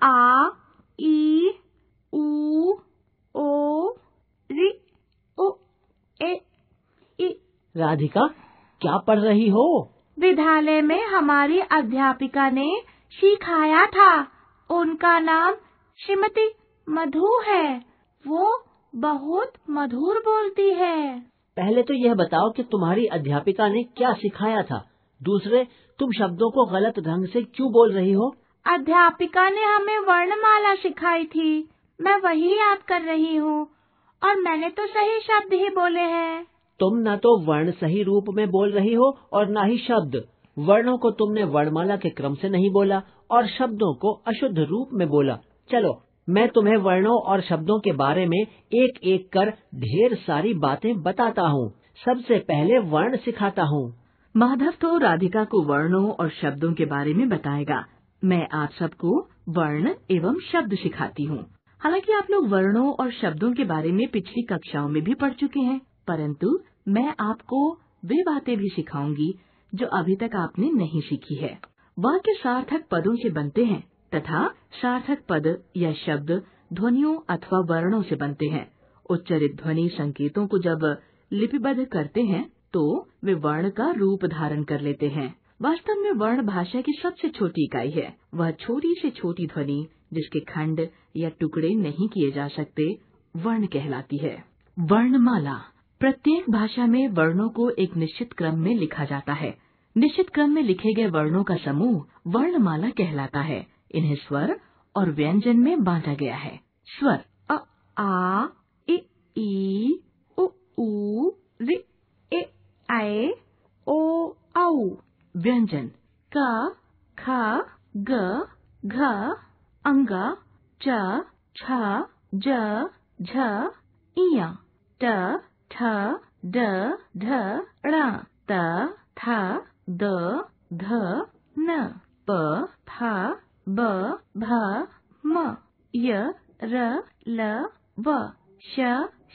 आ, ई, उ, ओ, ऋ, उ, ए, ई। राधिका, क्या पढ़ रही हो? विद्यालय में हमारी अध्यापिका ने सिखाया था। उनका नाम श्रीमती मधु है। वो बहुत मधुर बोलती है। पहले तो यह बताओ कि तुम्हारी अध्यापिका ने क्या सिखाया था। दूसरे, तुम शब्दों को गलत ढंग से क्यों बोल रही हो? अध्यापिका ने हमें वर्णमाला सिखाई थी। मैं वही याद कर रही हूँ और मैंने तो सही शब्द ही बोले हैं। तुम न तो वर्ण सही रूप में बोल रही हो और न ही शब्द। वर्णों को तुमने वर्णमाला के क्रम से नहीं बोला और शब्दों को अशुद्ध रूप में बोला। चलो, मैं तुम्हें वर्णों और शब्दों के बारे में एक एक कर ढेर सारी बातें बताता हूँ। सबसे पहले वर्ण सिखाता हूँ। माधव तो राधिका को वर्णों और शब्दों के बारे में बताएगा। मैं आप सबको वर्ण एवं शब्द सिखाती हूँ। हालांकि आप लोग वर्णों और शब्दों के बारे में पिछली कक्षाओं में भी पढ़ चुके हैं, परंतु मैं आपको वे बातें भी सिखाऊंगी जो अभी तक आपने नहीं सीखी है। वाक्य सार्थक पदों से बनते हैं तथा सार्थक पद या शब्द ध्वनियों अथवा वर्णों से बनते हैं। उच्चारित ध्वनि संकेतों को जब लिपिबद्ध करते हैं तो वे वर्ण का रूप धारण कर लेते हैं। वास्तव में वर्ण भाषा की सबसे छोटी इकाई है। वह छोटी से छोटी ध्वनि जिसके खंड या टुकड़े नहीं किए जा सकते वर्ण कहलाती है। वर्णमाला। प्रत्येक भाषा में वर्णों को एक निश्चित क्रम में लिखा जाता है। निश्चित क्रम में लिखे गए वर्णों का समूह वर्णमाला कहलाता है। इन्हें स्वर और व्यंजन में बांटा गया है। स्वर अ, आ, ई, उ, ऋ, ए, ऐ, ओ, औ। व्यंजन क, ख, ग, घ, अंग, च, छ, ज, झ, इय, ट, ठ, ड, ढ, ण, त, थ, द, ध, न, प, फ, ब, भ, म, य, र, ल, व, श,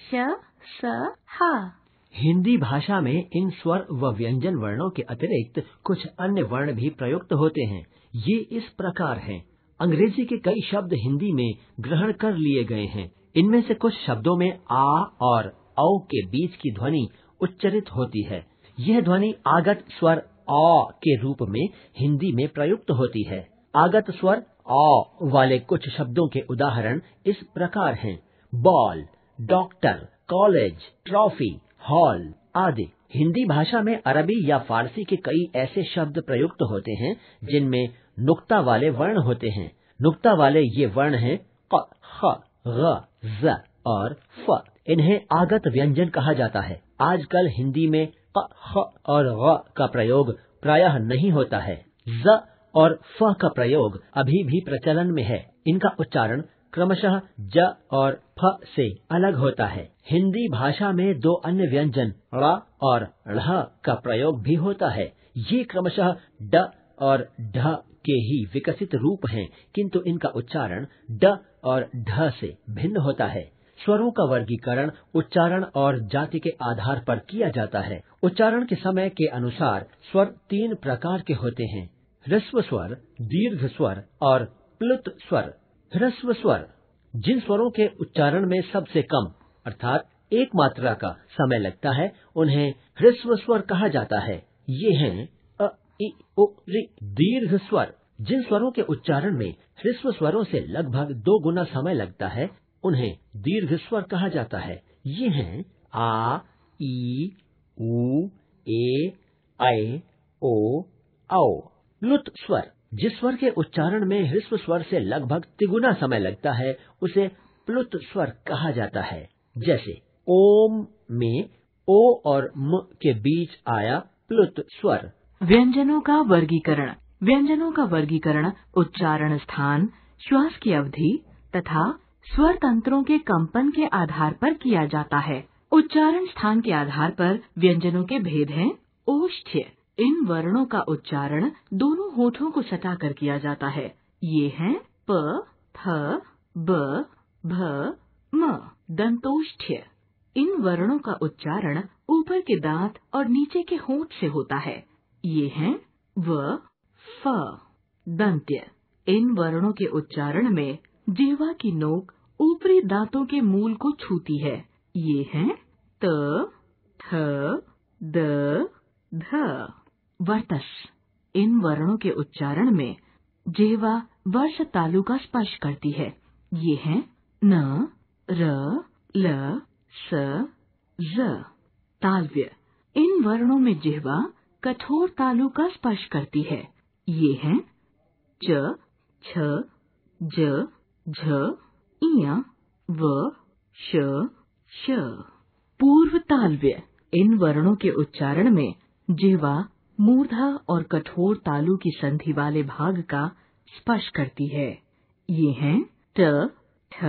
श, स, ह। हिंदी भाषा में इन स्वर व व्यंजन वर्णों के अतिरिक्त कुछ अन्य वर्ण भी प्रयुक्त होते हैं। ये इस प्रकार हैं। अंग्रेजी के कई शब्द हिंदी में ग्रहण कर लिए गए हैं। इनमें से कुछ शब्दों में आ और औ के बीच की ध्वनि उच्चारित होती है। यह ध्वनि आगत स्वर अ के रूप में हिंदी में प्रयुक्त होती है। आगत स्वर अ वाले कुछ शब्दों के उदाहरण इस प्रकार हैं: ball, doctor, college, trophy, hall आदि। हिंदी भाषा में अरबी या फारसी के कई ऐसे शब्द प्रयुक्त होते हैं जिनमें नुक्ता वाले वर्ण होते हैं। नुक्ता वाले ये वर्ण हैं क, ख, ग, ज और फ। इन्हें आगत व्यंजन कहा जाता है। आजकल हिंदी में क, ख और ग का प्रयोग प्रायः नहीं होता है। ज और फ का प्रयोग अभी भी प्रचलन में है। इनका उच्चारण क्रमशः ज और फ से अलग होता है। हिंदी भाषा में दो अन्य व्यंजन ळ और ढ़ का प्रयोग भी होता है। ये क्रमशः ड और ढ के ही विकसित रूप हैं, किंतु इनका उच्चारण ड और ढ से भिन्न होता है। स्वरों का वर्गीकरण उच्चारण और जाति के आधार पर किया जाता है। उच्चारण के समय के अनुसार स्वर तीन प्रकार के होते हैं: ह्रस्व स्वर, दीर्घ स्वर और प्लुत स्वर। ह्रस्व स्वर जिन स्वरों के उच्चारण में सबसे कम अर्थात एक मात्रा का समय लगता है उन्हें ह्रस्व स्वर कहा जाता है। ये हैं अ, इ, उ, ऋ। दीर्घ स्वर जिन स्वरों के उच्चारण में ह्रस्व स्वरों से लगभग 2 गुना समय लगता है उन्हें दीर्घ स्वर कहा जाता है। ये हैं आ, ई, उ, ए, ऐ, ओ, औ। प्लुत स्वर जिस स्वर के उच्चारण में ह्रस्व स्वर से लगभग तिगुना समय लगता है उसे प्लुत स्वर कहा जाता है। जैसे ओम में ओ और म के बीच आया प्लुत स्वर। व्यंजनों का वर्गीकरण। व्यंजनों का वर्गीकरण उच्चारण स्थान, श्वास की अवधि तथा स्वर तंत्रों के कंपन के आधार पर किया जाता है। उच्चारण स्थान के आधार पर व्यंजनों के भेद हैं। ओष्ठ्य। इन वर्णों का उच्चारण दोनों होठों को सटाकर किया जाता है। ये हैं प, फ, ब, भ, म। दंतोष्ठ्य। इन वर्णों का उच्चारण ऊपर के दांत और नीचे के होंठ से होता है। ये हैं व, फ। दंत्य। इन वर्णों के उच्चारण में जिह्वा की नोक ऊपरी दांतों के मूल को छूती है। ये हैं त, थ, द, ध। वर्तस। इन वर्णों के उच्चारण में जिह्वा वर्ष तालु का स्पर्श करती है। ये हैं न, र, ल, स, ज। तालव्य। इन वर्णों में जिह्वा कठोर तालु का स्पर्श करती है। ये हैं च, छ, ज, झ, इय, व, श, श। पूर्व तालव्य। इन वर्णों के उच्चारण में जिह्वा मूर्धा और कठोर तालु की संधि वाले भाग का स्पर्श करती है। ये हैं ट, ठ,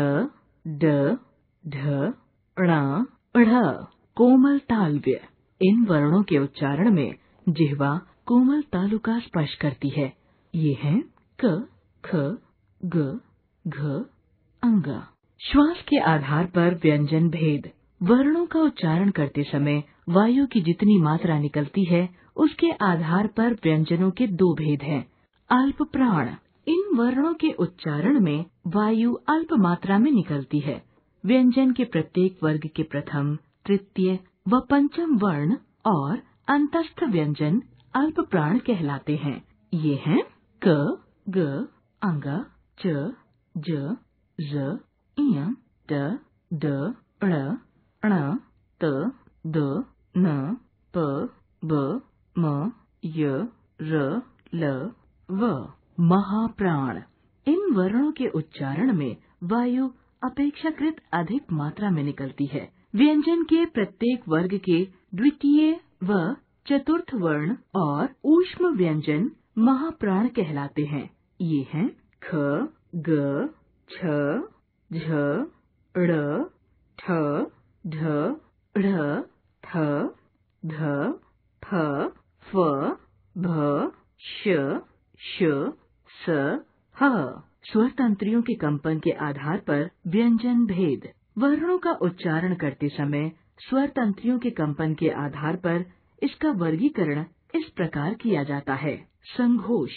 ड, ढ, ण, ढ़। कोमल तालव्य। इन वर्णों के उच्चारण में जिह्वा कोमल तालु का स्पर्श करती है। ये हैं क, ख, ग, घ, अंग। श्वास के आधार पर व्यंजन भेद। वर्णों का उच्चारण करते समय वायु की जितनी मात्रा निकलती है उसके आधार पर व्यंजनों के दो भेद हैं। अल्प प्राण। इन वर्णों के उच्चारण में वायु अल्प मात्रा में निकलती है। व्यंजन के प्रत्येक वर्ग के प्रथम, तृतीय व पंचम वर्ण और अंतस्थ व्यंजन अल्प प्राण कहलाते हैं। ये हैं क, ग, अंग, च, ज, ज, इय, ट, ड, ण, ण, त, द, न, प, ब, म, य, र, ल, व। महाप्राण। इन वर्णों के उच्चारण में वायु अपेक्षाकृत अधिक मात्रा में निकलती है। व्यंजन के प्रत्येक वर्ग के द्वितीय व चतुर्थ वर्ण और ऊष्म व्यंजन महाप्राण कहलाते हैं। ये हैं ख, ग, छ, झ, ड़, ठ, ढ, ढ़, थ, ध, फ, फ, भ, श, श, स, ह। स्वर तंत्रियों के कंपन के आधार पर व्यंजन भेद। वर्णों का उच्चारण करते समय स्वर तंत्रियों के कंपन के आधार पर इसका वर्गीकरण इस प्रकार किया जाता है। संघोष।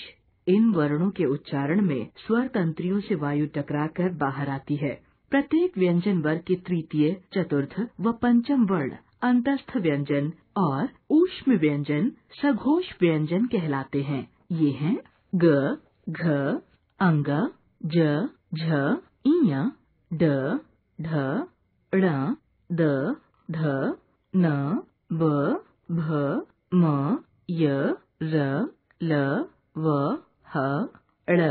इन वर्णों के उच्चारण में स्वर तंत्रियों से वायु टकराकर बाहर आती है। प्रत्येक व्यंजन वर्ग के तृतीय, चतुर्थ व पंचम वर्ण अंतस्थ व्यंजन और ऊष्म व्यंजन सघोष व्यंजन कहलाते हैं। ये हैं ग, घ, अंग, ज, झ, इय, ड, ढ, ण, द, ध, न, ब, भ, म, य, र, ल, व, ह, ड़,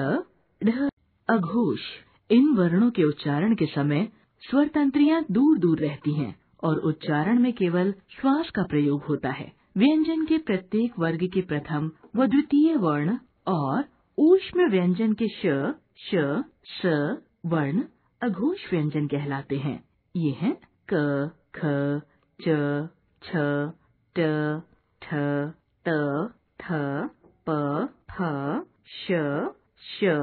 ढ। अघोष। इन वर्णों के उच्चारण के समय स्वर तंत्रियां दूर दूर रहती हैं और उच्चारण में केवल श्वास का प्रयोग होता है। व्यंजन के प्रत्येक वर्ग के प्रथम व द्वितीय वर्ण और ऊष्म व्यंजन के श, श, स वर्ण अघोष व्यंजन कहलाते हैं। ये हैं क, ख, च, छ, ट, ठ, त, थ, प, फ, श, श,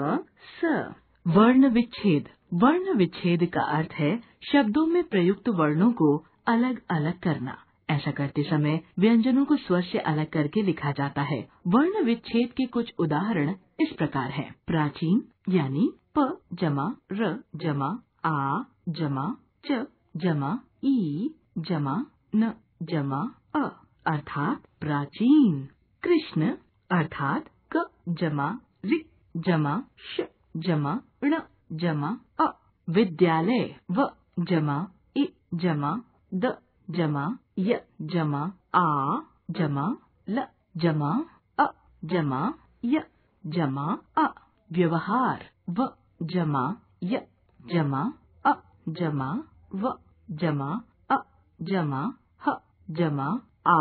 स। वर्ण विच्छेद। वर्ण विच्छेद का अर्थ है शब्दों में प्रयुक्त वर्णों को अलग अलग करना। ऐसा करते समय व्यंजनों को स्वर से अलग करके लिखा जाता है। वर्ण विच्छेद के कुछ उदाहरण इस प्रकार हैं। प्राचीन यानी प जमा र जमा आ जमा च जमा ई जमा न जमा अ अर्थात प्राचीन। कृष्ण अर्थात क जमा रि जमा श जमा ण जमा अ। विद्यालय व जमा इ जमा द जमा य जमा आ जमा ल जमा अ जमा य जमा अ। व्यवहार व जमा य जमा अ जमा व जमा अ जमा ह जमा आ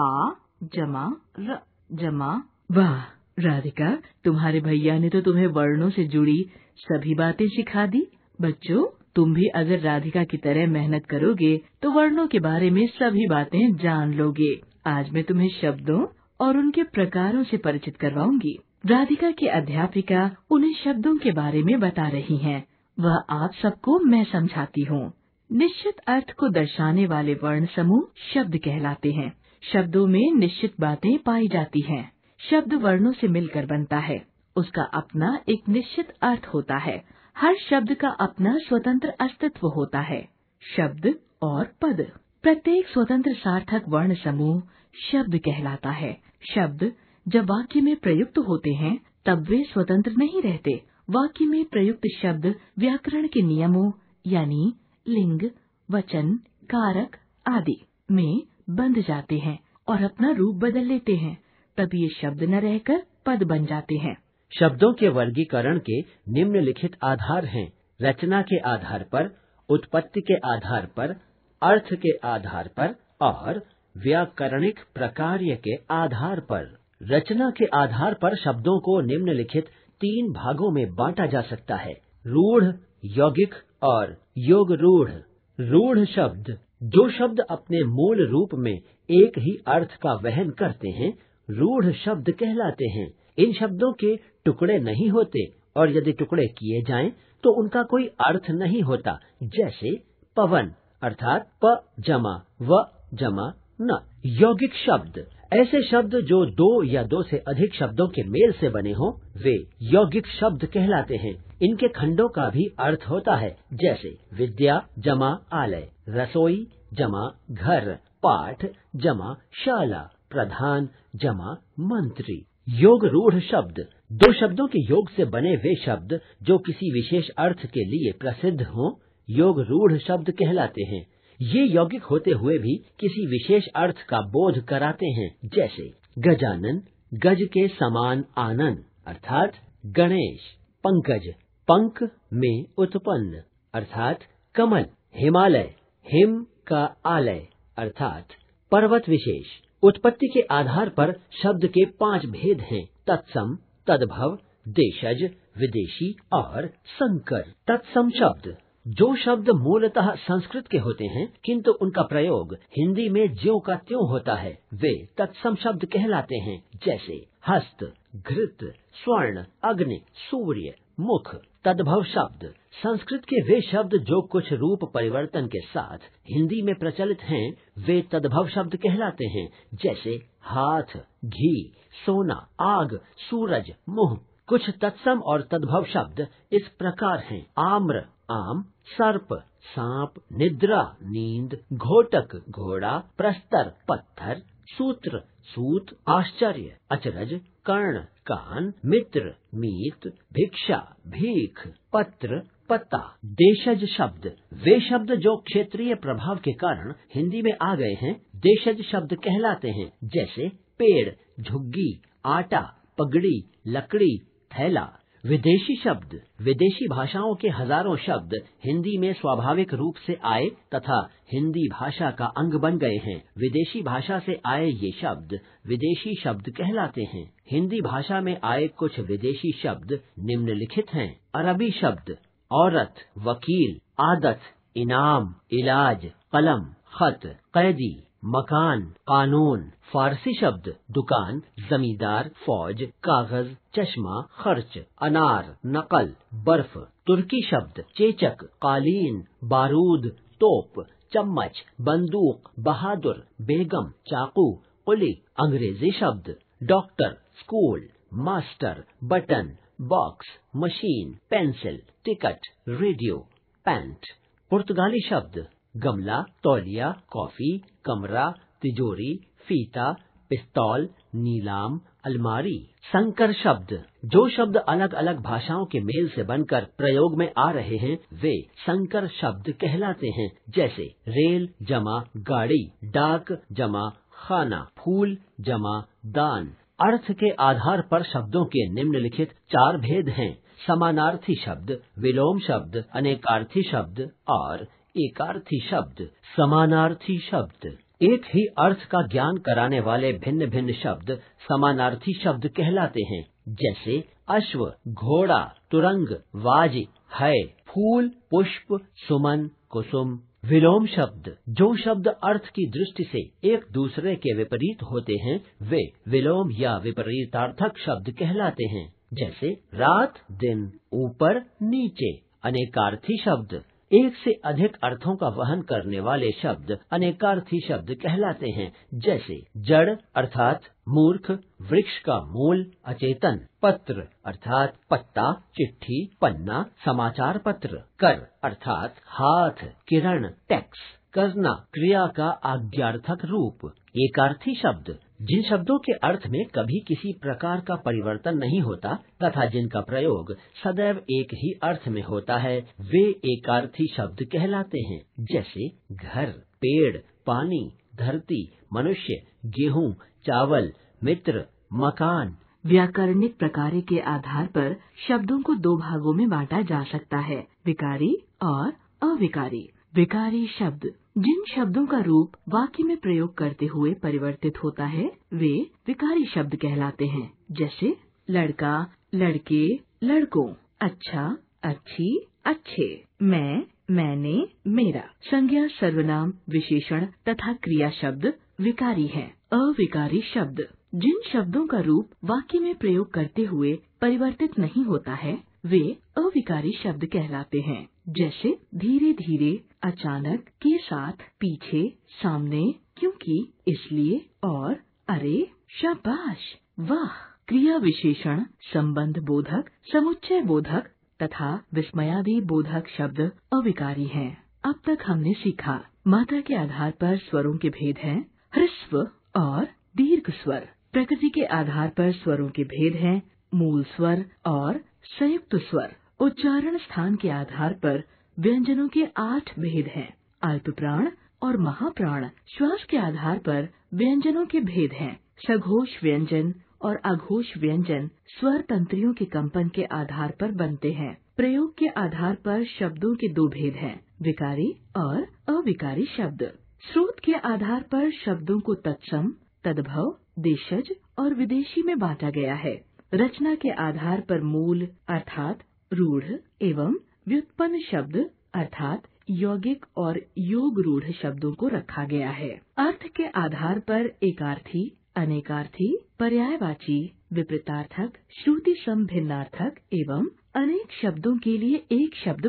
जमा र जमा। वाह राधिका, तुम्हारे भैया ने तो तुम्हें वर्णों से जुड़ी सभी बातें सिखा दी। बच्चों, तुम भी अगर राधिका की तरह मेहनत करोगे तो वर्णों के बारे में सभी बातें जान लोगे। आज मैं तुम्हें शब्दों और उनके प्रकारों से परिचित करवाऊंगी। राधिका की अध्यापिका उन्हें शब्दों के बारे में बता रही हैं। वह आप सबको मैं समझाती हूँ। निश्चित अर्थ को दर्शाने वाले वर्ण समूह शब्द कहलाते हैं। शब्दों में निश्चित बातें पाई जाती हैं। शब्द वर्णों से मिलकर बनता है उसका अपना एक निश्चित अर्थ होता है। हर शब्द का अपना स्वतंत्र अस्तित्व होता है। शब्द और पद। प्रत्येक स्वतंत्र सार्थक वर्ण समूह शब्द कहलाता है। शब्द जब वाक्य में प्रयुक्त होते हैं तब वे स्वतंत्र नहीं रहते। वाक्य में प्रयुक्त शब्द व्याकरण के नियमों यानी लिंग, वचन, कारक आदि में बंध जाते हैं और अपना रूप बदल लेते हैं। तब ये शब्द न रहकर पद बन जाते हैं। शब्दों के वर्गीकरण के निम्नलिखित आधार हैं: रचना के आधार पर, उत्पत्ति के आधार पर, अर्थ के आधार पर और व्याकरणिक प्रकार्य के आधार पर। रचना के आधार पर शब्दों को निम्नलिखित 3 भागों में बांटा जा सकता है: रूढ़, यौगिक और योग रूढ़। रूढ़ शब्द, जो शब्द अपने मूल रूप में एक ही अर्थ का वहन करते हैं, रूढ़ शब्द कहलाते हैं। इन शब्दों के टुकड़े नहीं होते और यदि टुकड़े किए जाएं तो उनका कोई अर्थ नहीं होता। जैसे पवन अर्थात प जमा व जमा न। यौगिक शब्द, ऐसे शब्द जो 2 या 2 से अधिक शब्दों के मेल से बने हों, वे यौगिक शब्द कहलाते हैं। इनके खंडों का भी अर्थ होता है। जैसे विद्या जमा आलय, रसोई जमा घर, पाठ जमा शाला, प्रधान जमा मंत्री। योग रूढ़ शब्द, 2 शब्दों के योग से बने वे शब्द जो किसी विशेष अर्थ के लिए प्रसिद्ध हों, योग रूढ़ शब्द कहलाते हैं। ये यौगिक होते हुए भी किसी विशेष अर्थ का बोध कराते हैं। जैसे गजानन, गज के समान आनन अर्थात गणेश। पंकज, पंख में उत्पन्न अर्थात कमल। हिमालय, हिम का आलय अर्थात पर्वत विशेष। उत्पत्ति के आधार पर शब्द के 5 भेद हैं: तत्सम, तद्भव, देशज, विदेशी और संकर। तत्सम शब्द, जो शब्द मूलतः संस्कृत के होते हैं किंतु उनका प्रयोग हिंदी में ज्यों का त्यों होता है, वे तत्सम शब्द कहलाते हैं। जैसे हस्त, घृत, स्वर्ण, अग्नि, सूर्य, मुख। तद्भव शब्द, संस्कृत के वे शब्द जो कुछ रूप परिवर्तन के साथ हिंदी में प्रचलित हैं, वे तद्भव शब्द कहलाते हैं। जैसे हाथ, घी, सोना, आग, सूरज, मुंह। कुछ तत्सम और तद्भव शब्द इस प्रकार हैं: आम्र, आम, सर्प, सांप, निद्रा, नींद, घोटक, घोड़ा, प्रस्तर, पत्थर, सूत्र, सूत, आश्चर्य, अचरज, कर्ण, कान, मित्र, मीत, भिक्षा, भीख, पत्र, पत्ता। देशज शब्द, वे शब्द जो क्षेत्रीय प्रभाव के कारण हिंदी में आ गए हैं, देशज शब्द कहलाते हैं। जैसे पेड़, झुग्गी, आटा, पगड़ी, लकड़ी, थैला। विदेशी शब्द, विदेशी भाषाओं के हजारों शब्द हिंदी में स्वाभाविक रूप से आए तथा हिंदी भाषा का अंग बन गए हैं। विदेशी भाषा से आए ये शब्द विदेशी शब्द कहलाते हैं। हिंदी भाषा में आए कुछ विदेशी शब्द निम्नलिखित हैं: अरबी शब्द, औरत, वकील, आदत, इनाम, इलाज, कलम, खत, कैदी, मकान, कानून। फारसी शब्द, दुकान, जमींदार, फौज, कागज, चश्मा, खर्च, अनार, नकल, बर्फ। तुर्की शब्द, चेचक, कालीन, बारूद, तोप, चम्मच, बंदूक, बहादुर, बेगम, चाकू, कुली। अंग्रेजी शब्द, doctor, school, master, button, box, machine, pencil, ticket, radio, pant. पुर्तगाली शब्द, गमला, तौलिया, कॉफी, कमरा, तिजोरी, फीता, पिस्तौल, नीलाम, अलमारी। संकर शब्द, जो शब्द अलग अलग भाषाओं के मेल से बनकर प्रयोग में आ रहे हैं, वे संकर शब्द कहलाते हैं। जैसे रेल जमा गाड़ी, डाक जमा खाना, फूल जमा दान। अर्थ के आधार पर शब्दों के निम्नलिखित 4 भेद हैं: समानार्थी शब्द, विलोम शब्द, अनेकार्थी शब्द और एकार्थी शब्द। समानार्थी शब्द, एक ही अर्थ का ज्ञान कराने वाले भिन्न भिन्न शब्द समानार्थी शब्द कहलाते हैं। जैसे अश्व, घोड़ा, तुरंग, वाज, है, फूल, पुष्प, सुमन, कुसुम। विलोम शब्द, जो शब्द अर्थ की दृष्टि से एक दूसरे के विपरीत होते हैं, वे विलोम या विपरीतार्थक शब्द कहलाते हैं। जैसे रात, दिन, ऊपर, नीचे। अनेकार्थी शब्द, एक से अधिक अर्थों का वहन करने वाले शब्द अनेकार्थी शब्द कहलाते हैं। जैसे जड़ अर्थात मूर्ख, वृक्ष का मूल, अचेतन, पत्र अर्थात पत्ता, चिट्ठी, पन्ना, समाचार पत्र, कर अर्थात हाथ, किरण, टैक्स, करना, क्रिया का आज्ञार्थक रूप, एकार्थी शब्द, जिन शब्दों के अर्थ में कभी किसी प्रकार का परिवर्तन नहीं होता तथा जिनका प्रयोग सदैव एक ही अर्थ में होता है, वे एकार्थी शब्द कहलाते हैं। जैसे घर, पेड़, पानी, धरती, मनुष्य, गेहूं, चावल, मित्र, मकान। व्याकरणिक प्रकार के आधार पर शब्दों को दो भागों में बांटा जा सकता है, विकारी और अविकारी। विकारी शब्द जिन शब्दों का रूप वाक्य में प्रयोग करते हुए परिवर्तित होता है, वे विकारी शब्द कहलाते हैं। जैसे लड़का, लड़के, लड़कों, अच्छा, अच्छी, अच्छे, मैं, मैंने, मेरा। संज्ञा, सर्वनाम, विशेषण तथा क्रिया शब्द विकारी हैं। अविकारी शब्द जिन शब्दों का रूप वाक्य में प्रयोग करते हुए परिवर्तित नहीं होता है, वे अविकारी शब्द कहलाते हैं। जैसे धीरे धीरे, अचानक, के साथ, पीछे, सामने, क्योंकि, इसलिए और अरे, शाबाश, वाह। क्रिया विशेषण, संबंध बोधक, समुच्चय बोधक तथा विस्मयादि बोधक शब्द अविकारी हैं। अब तक हमने सीखा मात्रा के आधार पर स्वरों के भेद हैं, ह्रस्व और दीर्घ स्वर। प्रकृति के आधार पर स्वरों के भेद हैं, मूल स्वर और संयुक्त स्वर। उच्चारण स्थान के आधार पर व्यंजनों के 8 भेद हैं, अल्प प्राण और महाप्राण। श्वास के आधार पर व्यंजनों के भेद हैं, सघोष व्यंजन और अघोष व्यंजन स्वर तंत्रियों के कंपन के आधार पर बनते हैं। प्रयोग के आधार पर शब्दों के 2 भेद हैं, विकारी और अविकारी शब्द। स्रोत के आधार पर शब्दों को तत्सम, तद्भव, देशज और विदेशी में बांटा गया है। रचना के आधार पर मूल अर्थात रूढ़ एवं व्युत्पन्न शब्द अर्थात यौगिक और योग रूढ़ शब्दों को रखा गया है। अर्थ के आधार पर एकार्थी, अनेकार्थी, पर्यायवाची, विपरीतार्थक, श्रुति सम भिन्नार्थक एवं अनेक शब्दों के लिए एक शब्द